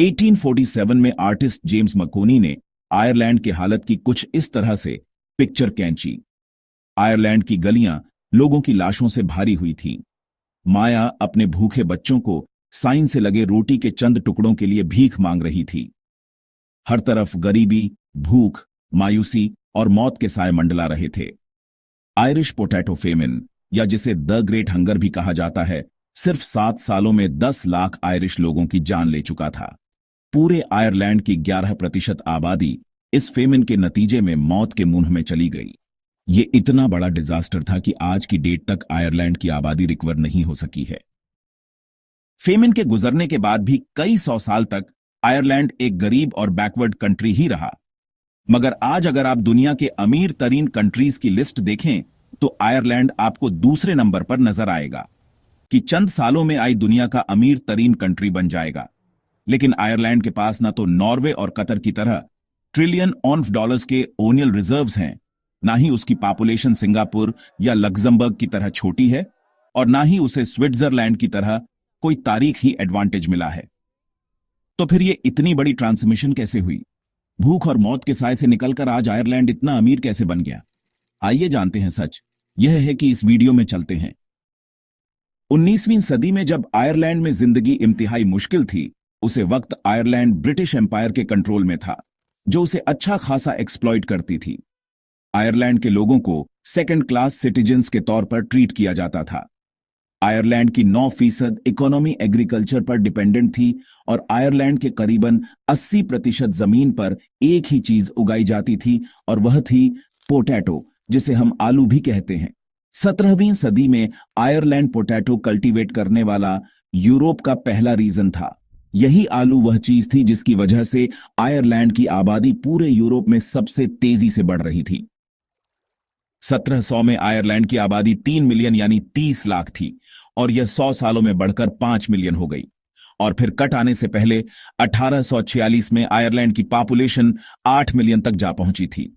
1847 में artist James मकोनी ने Ireland की हालत की कुछ इस तरह से पिक्चर खींची। आयरलैंड की गलियां लोगों की लाशों से भारी हुई थीं। माया अपने भूखे बच्चों को साइन से लगे रोटी के चंद टुकड़ों के लिए भीख मांग रही थी। हर तरफ गरीबी, भूख, मायूसी और मौत के साए मंडला रहे थे। आयरिश पोटैटो फेमिन, या जिसे द ग्रेट हंगर भी कहा जाता है, सिर्फ 7 सालों में 10 लाख आयरिश लोगों की जान ले चुका था। पूरे आयरलैंड की 11% आबादी इस फेमिन के नतीजे में मौत के मुंह में चली गई। ये इतना बड़ा डिजास्टर था कि आज की डेट तक आयरलैंड की आबादी रिकवर नहीं हो सकी है। फेमिन के गुजरने के बाद भी कई 100 साल तक आयरलैंड एक गरीब और बैकवर्ड कंट्री ही रहा। मगर आज अगर आप दुनिया के अमीर तरीन कंट्रीज की लिस्ट देखें तो आयरलैंड आपको दूसरे नंबर पर नजर आएगा कि चंद सालों में आई दुनिया का अमीर तरीन कंट्री बन जाएगा। लेकिन आयरलैंड के पास न तो नॉर्वे और कतर की तरह ट्रिलियन ऑफ डॉलर्स के ओनियल रिजर्व्स हैं, ना ही उसकी पॉपुलेशन सिंगापुर या लग्जमबर्ग की तरह छोटी है, और ना ही उसे स्विट्जरलैंड की तरह कोई तारीखी एडवांटेज मिला है। तो फिर ये इतनी बड़ी ट्रांसमिशन कैसे हुई? भूख और मौत के साए से निकलकर आज आयरलैंड इतना अमीर कैसे बन गया? आइए जानते हैं सच। यह है कि इस वीडियो में चलते हैं। 19वीं सदी में जब आयरलैंड में जिंदगी इंतहाई मुश्किल थी, उसे वक्त आयरलैंड ब्रिटिश एम्पायर के कंट्रोल में था, जो उसे अच्छा खासा एक्सप्लॉइट करती थी। आयरलैंड के लोगों को सेकंड क्लास सिटीजन्स के तौर पर ट्रीट किया जाता था। आयरलैंड की 9% इकोनॉमी एग्रीकल्चर पर डिपेंडेंट थी और आयरलैंड के करीबन 80% जमीन पर एक ही चीज उगाई जाती थी और वह थी पोटैटो, जिसे हम आलू भी कहते हैं। 17वीं सदी में आयरलैंड पोटैटो कल्टीवेट करने वाला यूरोप का पहला रीजन था। यही आलू वह चीज थी जिसकी वजह से आयरलैंड की आबादी पूरे यूरोप में सबसे तेजी से बढ़ रही थी। 1700 में आयरलैंड की आबादी 3 मिलियन यानी 30 लाख थी और यह 100 सालों में बढ़कर 5 मिलियन हो गई। और फिर कट आने से पहले 1846 में आयरलैंड की पॉपुलेशन 8 मिलियन तक जा पहुंची थी।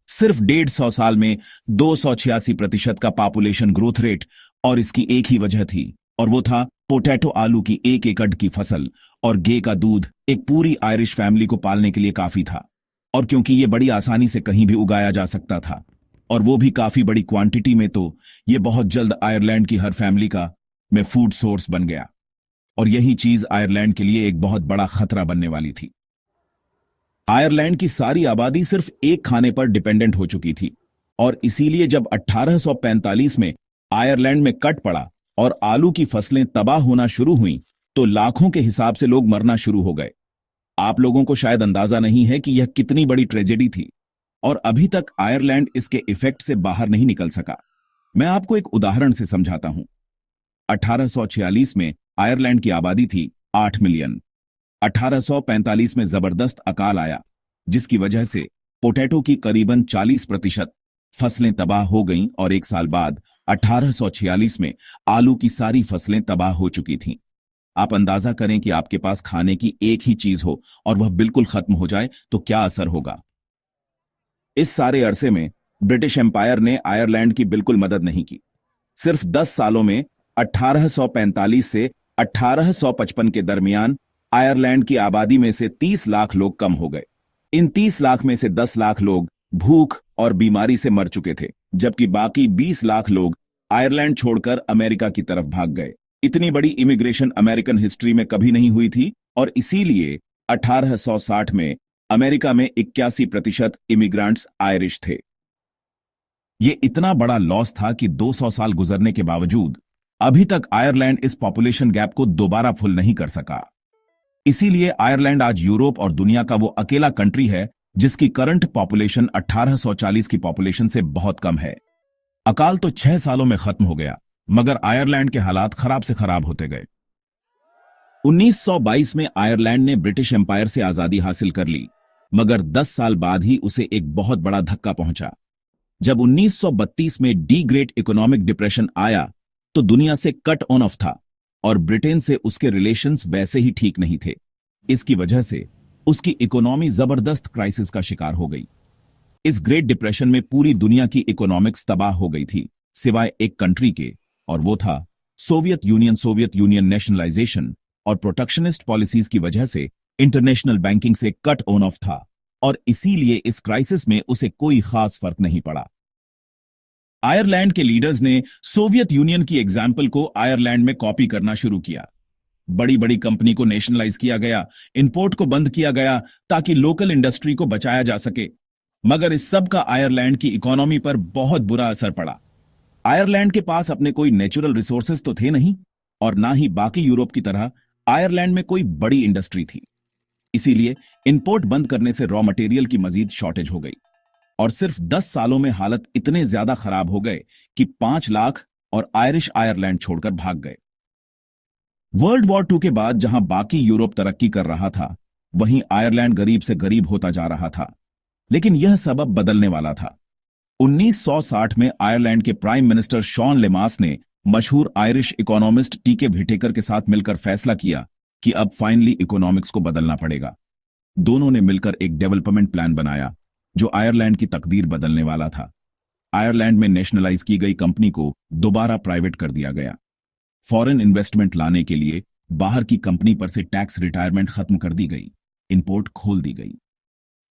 सिर्फ 150 साल में 286% का पॉपुलेशन ग्रोथ रेट, और इसकी एक ही वजह थी, और वो था पोटैटो आलू की 1 एकड़ की फसल और गे का दूध एक पूरी आयरिश फैमिली को पालने के लिए काफी था। और क्योंकि ये बड़ी आसानी से कहीं भी उगाया जा सकता था और वो भी काफी बड़ी क्वांटिटी में, तो ये बहुत जल्द आयरलैंड की हर फैमिली का में फूड सोर्स बन गया। और यही चीज आयरलैंड के लिए एक बहुत बड़ा खतरा बनने वाली थी। आयरलैंड की सारी आबादी सिर्फ एक खाने पर डिपेंडेंट हो चुकी थी, और इसीलिए जब 1845 में आयरलैंड में कट पड़ा और आलू की फसलें तबाह होना शुरू हुईं, तो लाखों के हिसाब से लोग मरना शुरू हो गए। आप लोगों को शायद अंदाजा नहीं है कि यह कितनी बड़ी ट्रेजेडी थी, और अभी तक आयरलैंड इसके इफेक्ट से बाहर नहीं निकल सका। मैं आपको एक उदाहरण से समझाता हूं। 1846 में आयरलैंड की आबादी थी 8 मिलियन। 1845 में जबरदस्त अकाल आया, जिसकी वजह से पोटैटो की करीबन 40% फसलें तबाह हो गईं, और एक साल बाद 1846 में आलू की सारी फसलें तबाह हो चुकी थीं। आप अंदाजा करें कि आपके पास खाने की एक ही चीज हो और वह बिल्कुल खत्म हो जाए तो क्या असर होगा। इस सारे अरसे में ब्रिटिश एम्पायर ने आयरलैंड की बिल्कुल मदद नहीं की। सिर्फ 10 सालों में 1845 से 1855 के दरमियान आयरलैंड की आबादी में से 30 लाख लोग कम हो गए। इन 30 लाख में से 10 लाख लोग भूख और बीमारी से मर चुके थे, जबकि बाकी 20 लाख लोग आयरलैंड छोड़कर अमेरिका की तरफ भाग गए। इतनी बड़ी इमिग्रेशन अमेरिकन हिस्ट्री में कभी नहीं हुई थी, और इसीलिए 1860 में अमेरिका में 81% इमिग्रेंट्स आयरिश थे। यह इतना बड़ा लॉस था कि 200 साल गुजरने के बावजूद अभी तक आयरलैंड इस पॉपुलेशन गैप को दोबारा फुल नहीं कर सका। इसीलिए आयरलैंड आज यूरोप और दुनिया का वो अकेला कंट्री है जिसकी करंट पॉपुलेशन 1840 की पॉपुलेशन से बहुत कम है। अकाल तो 6 सालों में खत्म हो गया, मगर आयरलैंड के हालात खराब से खराब होते गए। 1922 में आयरलैंड ने ब्रिटिश एम्पायर से आजादी हासिल कर ली, मगर 10 साल बाद ही उसे एक बहुत बड़ा धक्का पहुंचा। जब 1932 में डी ग्रेट इकोनॉमिक डिप्रेशन आया तो दुनिया से कट ऑन ऑफ था, और ब्रिटेन से उसके रिलेशंस वैसे ही ठीक नहीं थे। इसकी वजह से उसकी इकोनॉमी जबरदस्त क्राइसिस का शिकार हो गई। इस ग्रेट डिप्रेशन में पूरी दुनिया की इकोनॉमिक्स तबाह हो गई थी, सिवाय एक कंट्री के, और वो था Soviet union. Soviet union nationalisation और प्रोटेक्शनिस्ट पॉलिसीज की वजह से इंटरनेशनल बैंकिंग से कट ऑन ऑफ था और इसीलिए इस क्राइसिस में उसे कोई खास फर्क नहीं पड़ा। आयरलैंड के लीडर्स ने सोवियत यूनियन की एग्जाम्पल को आयरलैंड में कॉपी करना शुरू किया। बड़ी बड़ी कंपनी को नेशनलाइज किया गया, इंपोर्ट को बंद किया गया ताकि लोकल इंडस्ट्री को बचाया जा सके। मगर इस सब का आयरलैंड की इकोनॉमी पर बहुत बुरा असर पड़ा। आयरलैंड के पास अपने कोई नेचुरल रिसोर्सेज तो थे नहीं और ना ही बाकी यूरोप की तरह आयरलैंड में कोई बड़ी इंडस्ट्री थी। इसीलिए इंपोर्ट बंद करने से रॉ मटेरियल की मजीद शॉर्टेज हो गई और सिर्फ 10 सालों में हालत इतने ज्यादा खराब हो गए कि 5 लाख और आयरिश आयरलैंड छोड़कर भाग गए। वर्ल्ड वॉर 2 के बाद जहां बाकी यूरोप तरक्की कर रहा था, वहीं आयरलैंड गरीब से गरीब होता जा रहा था। लेकिन यह सब अब बदलने वाला था। 1960 में आयरलैंड के प्राइम मिनिस्टर शॉन लेमास ने मशहूर आयरिश इकोनॉमिस्ट टीके व्हिटेकर के साथ मिलकर फैसला किया कि अब फाइनली इकोनॉमिक्स को बदलना पड़ेगा। दोनों ने मिलकर एक डेवलपमेंट प्लान बनाया जो आयरलैंड की तकदीर बदलने वाला था। आयरलैंड में नेशनलाइज की गई कंपनी को दोबारा प्राइवेट कर दिया गया। फॉरेन इन्वेस्टमेंट लाने के लिए बाहर की कंपनी पर से टैक्स रिटायरमेंट खत्म कर दी गई, इंपोर्ट खोल दी गई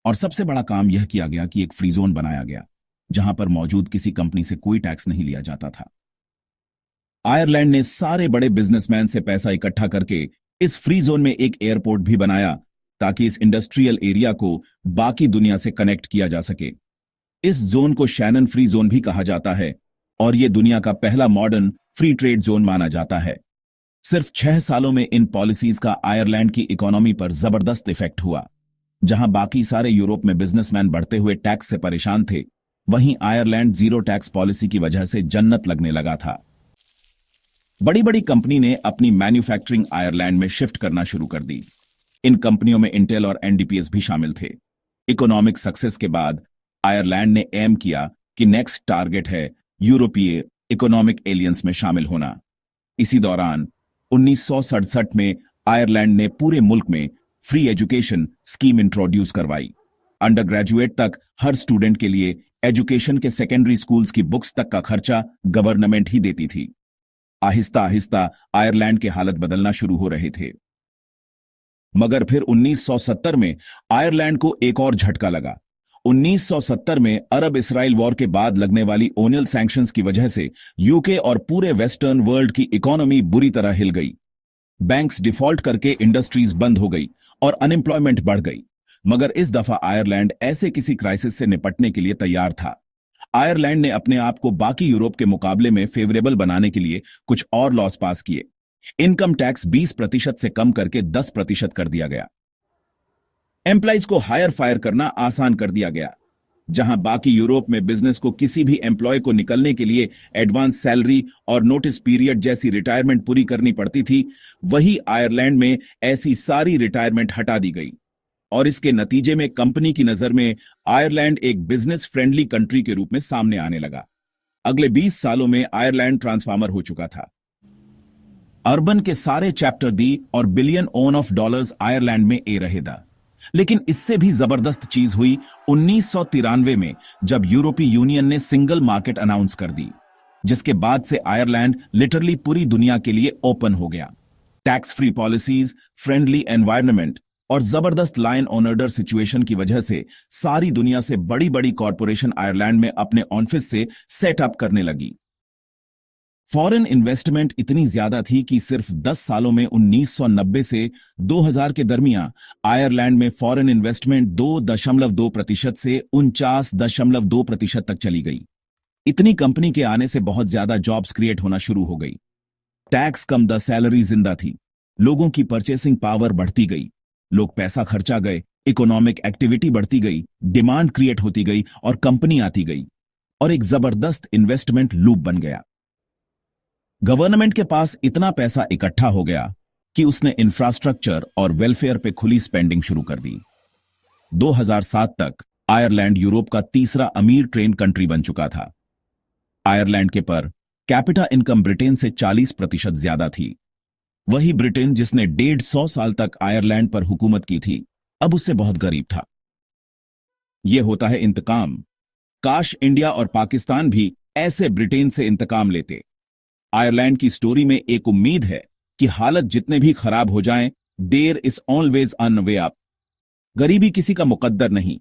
और सबसे बड़ा काम यह किया गया कि एक फ्री जोन बनाया गया जहां पर मौजूद किसी कंपनी से कोई टैक्स नहीं लिया जाता था। आयरलैंड ने सारे बड़े बिजनेसमैन से पैसा इकट्ठा करके इस फ्री जोन में एक एयरपोर्ट भी बनाया ताकि इस इंडस्ट्रियल एरिया को बाकी दुनिया से कनेक्ट किया जा सके। इस जोन को शैनन फ्री जोन भी कहा जाता है और यह दुनिया का पहला मॉडर्न फ्री ट्रेड जोन माना जाता है। सिर्फ 6 सालों में इन पॉलिसीज का आयरलैंड की इकोनॉमी पर जबरदस्त इफेक्ट हुआ। जहां बाकी सारे यूरोप में बिजनेसमैन बढ़ते हुए टैक्स से परेशान थे, वहीं आयरलैंड जीरो टैक्स पॉलिसी की वजह से जन्नत लगने लगा था। बड़ी बड़ी कंपनी ने अपनी मैन्युफैक्चरिंग आयरलैंड में शिफ्ट करना शुरू कर दी। इन कंपनियों में इंटेल और एनडीपीएस भी शामिल थे। इकोनॉमिक सक्सेस के बाद आयरलैंड ने एम किया कि नेक्स्ट टारगेट है यूरोपीय इकोनॉमिक एलियंस में शामिल होना। इसी दौरान 1967 में आयरलैंड ने पूरे मुल्क में फ्री एजुकेशन स्कीम इंट्रोड्यूस करवाई। अंडर ग्रेजुएट तक हर स्टूडेंट के लिए एजुकेशन के सेकेंडरी स्कूल्स की बुक्स तक का खर्चा गवर्नमेंट ही देती थी। आहिस्ता आहिस्ता आयरलैंड के हालत बदलना शुरू हो रहे थे। मगर फिर 1970 में आयरलैंड को एक और झटका लगा। 1970 में अरब इसराइल वॉर के बाद लगने वाली ओनियल सैंक्शंस की वजह से यूके और पूरे वेस्टर्न वर्ल्ड की इकोनॉमी बुरी तरह हिल गई। बैंक्स डिफॉल्ट करके इंडस्ट्रीज बंद हो गई और अनएम्प्लॉयमेंट बढ़ गई। मगर इस दफा आयरलैंड ऐसे किसी क्राइसिस से निपटने के लिए तैयार था। आयरलैंड ने अपने आप को बाकी यूरोप के मुकाबले में फेवरेबल बनाने के लिए कुछ और लॉज पास किए। इनकम टैक्स 20% से कम करके 10% कर दिया गया। एम्प्लॉइज को हायर फायर करना आसान कर दिया गया। जहां बाकी यूरोप में बिजनेस को किसी भी एम्प्लॉय को निकलने के लिए एडवांस सैलरी और नोटिस पीरियड जैसी रिटायरमेंट पूरी करनी पड़ती थी, वही आयरलैंड में ऐसी सारी रिटायरमेंट हटा दी गई और इसके नतीजे में कंपनी की नजर में आयरलैंड एक बिजनेस फ्रेंडली कंट्री के रूप में सामने आने लगा। अगले 20 सालों में आयरलैंड ट्रांसफार्मर हो चुका था। अर्बन के सारे चैप्टर दी और billion on off dollars Ireland में ए रहेगा। लेकिन इससे भी जबरदस्त चीज हुई 1993 में, जब यूरोपीय यूनियन ने सिंगल मार्केट अनाउंस कर दी, जिसके बाद से आयरलैंड लिटरली पूरी दुनिया के लिए ओपन हो गया। Tax free policies, friendly environment और जबरदस्त लाइन ऑन ऑर्डर सिचुएशन की वजह से सारी दुनिया से बड़ी बड़ी कॉरपोरेशन आयरलैंड में अपने ऑफिस से सेटअप करने लगी। फॉरेन इन्वेस्टमेंट इतनी ज्यादा थी कि सिर्फ 10 सालों में 1990 से 2000 के दरमियान आयरलैंड में फॉरेन इन्वेस्टमेंट 2.2% से 49.2% तक चली गई। इतनी कंपनी के आने से बहुत ज्यादा जॉब्स क्रिएट होना शुरू हो गई। टैक्स कम, द सैलरी जिंदा थी, लोगों की परचेसिंग पावर बढ़ती गई, लोग पैसा खर्चा गए, इकोनॉमिक एक्टिविटी बढ़ती गई, डिमांड क्रिएट होती गई और कंपनी आती गई और एक जबरदस्त इन्वेस्टमेंट लूप बन गया। गवर्नमेंट के पास इतना पैसा इकट्ठा हो गया कि उसने इंफ्रास्ट्रक्चर और वेलफेयर पे खुली स्पेंडिंग शुरू कर दी। 2007 तक आयरलैंड यूरोप का तीसरा अमीर ट्रेन कंट्री बन चुका था। आयरलैंड के पर कैपिटा इनकम ब्रिटेन से 40% ज्यादा थी। वही ब्रिटेन जिसने 150 साल तक आयरलैंड पर हुकूमत की थी, अब उससे बहुत गरीब था। यह होता है इंतकाम। काश इंडिया और पाकिस्तान भी ऐसे ब्रिटेन से इंतकाम लेते। आयरलैंड की स्टोरी में एक उम्मीद है कि हालत जितने भी खराब हो जाएं, there is always on way up. गरीबी किसी का मुकद्दर नहीं।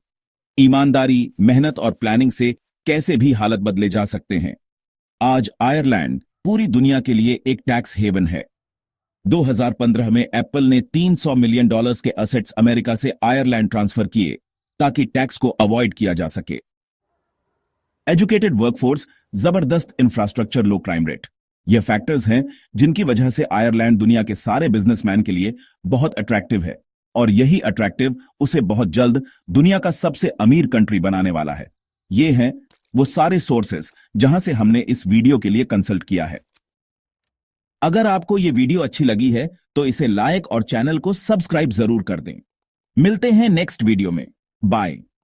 ईमानदारी, मेहनत और प्लानिंग से कैसे भी हालत बदले जा सकते हैं। आज आयरलैंड पूरी दुनिया के लिए एक टैक्स हेवन है। 2015 में एप्पल ने $300 मिलियन के असेट्स अमेरिका से आयरलैंड ट्रांसफर किए ताकि टैक्स को अवॉइड किया जा सके। एजुकेटेड वर्कफोर्स, जबरदस्त इंफ्रास्ट्रक्चर, लो क्राइम रेट, ये फैक्टर्स हैं जिनकी वजह से आयरलैंड दुनिया के सारे बिजनेसमैन के लिए बहुत अट्रैक्टिव है, और यही अट्रैक्टिव उसे बहुत जल्द दुनिया का सबसे अमीर कंट्री बनाने वाला है। ये हैं वो सारे सोर्सेस जहां से हमने इस वीडियो के लिए कंसल्ट किया है। अगर आपको ये वीडियो अच्छी लगी है तो इसे लाइक और चैनल को सब्सक्राइब जरूर कर दें। मिलते हैं नेक्स्ट वीडियो में। बाय।